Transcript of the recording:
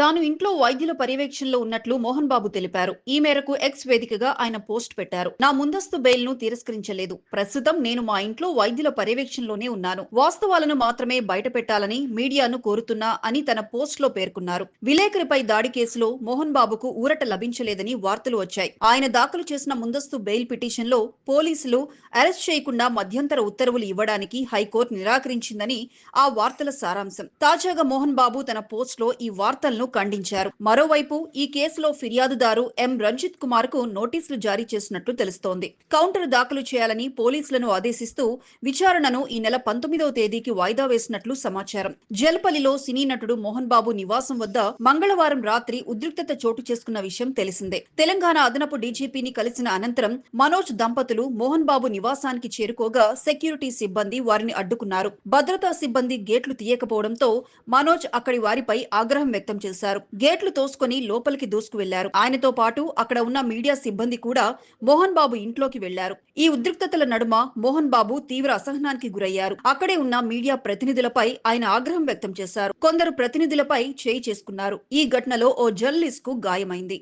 తాను ఇంట్లో వైద్యుల పర్యవేక్షణలో ఉన్నట్లు మోహన్ బాబు తెలిపారు. ఈ మేరకు ఎక్స్ వేదికగా ఆయన పోస్ట్ పెట్టారు. నా ముందస్తు బెయిల్ ను తిరస్కరించలేదు. ప్రస్తుతం నేను మా ఇంట్లో వైద్యుల పర్యవేక్షణలోనే ఉన్నాను. వాస్తవాలను మాత్రమే బయట పెట్టాలని మీడియాను కోరుతున్నా అని తన పోస్ట్ లో పేర్కొన్నారు. విలేకరిపై దాడి కేసులో మోహన్ బాబుకు ఊరట లభించలేదని వార్తలు వచ్చాయి. ఆయన దాఖలు చేసిన ముందస్తు బెయిల్ పిటిషన్ లో పోలీసులు అరెస్ట్ చేయకుండా మధ్యంతర ఉత్తర్వులు ఇవ్వడానికి హైకోర్టు నిరాకరించిందని ఆ వార్తల సారాంశం. తాజాగా మోహన్ బాబు తన పోస్ట్ లో ఈ వార్తలను ఖండించారు. మరోవైపు ఈ కేసులో ఫిర్యాదుదారు ఎం రంజిత్ కుమార్ కు నోటీసులు జారీ చేసినట్లు తెలుస్తోంది. కౌంటర్ దాఖలు చేయాలని పోలీసులను ఆదేశిస్తూ విచారణను ఈ నెల 19వ తేదీకి వాయిదా వేసినట్లు సమాచారం. జల్పల్లిలో సినీ నటుడు మోహన్ బాబు నివాసం వద్ద మంగళవారం రాత్రి ఉద్రిక్తత చోటు చేసుకున్న విషయం తెలిసిందే. తెలంగాణ అదనపు డీజీపీని కలిసిన అనంతరం మనోజ్ దంపతులు మోహన్ బాబు నివాసానికి చేరుకోగా సెక్యూరిటీ సిబ్బంది వారిని అడ్డుకున్నారు. భద్రతా సిబ్బంది గేట్లు తీయకపోవడంతో మనోజ్ అక్కడి వారిపై ఆగ్రహం వ్యక్తం చేశారు. గేట్లు తోసుకొని లోపలికి దూసుకు వెళ్లారు. ఆయనతో పాటు అక్కడ ఉన్న మీడియా సిబ్బంది కూడా మోహన్ బాబు ఇంట్లోకి వెళ్లారు. ఈ ఉద్రిక్తతల నడుమ మోహన్ బాబు తీవ్ర అసహనానికి గురయ్యారు. అక్కడే ఉన్న మీడియా ప్రతినిధులపై ఆయన ఆగ్రహం వ్యక్తం చేశారు. కొందరు ప్రతినిధులపై చేయి చేసుకున్నారు. ఈ ఘటనలో ఓ జర్నలిస్ట్ కు గాయమైంది.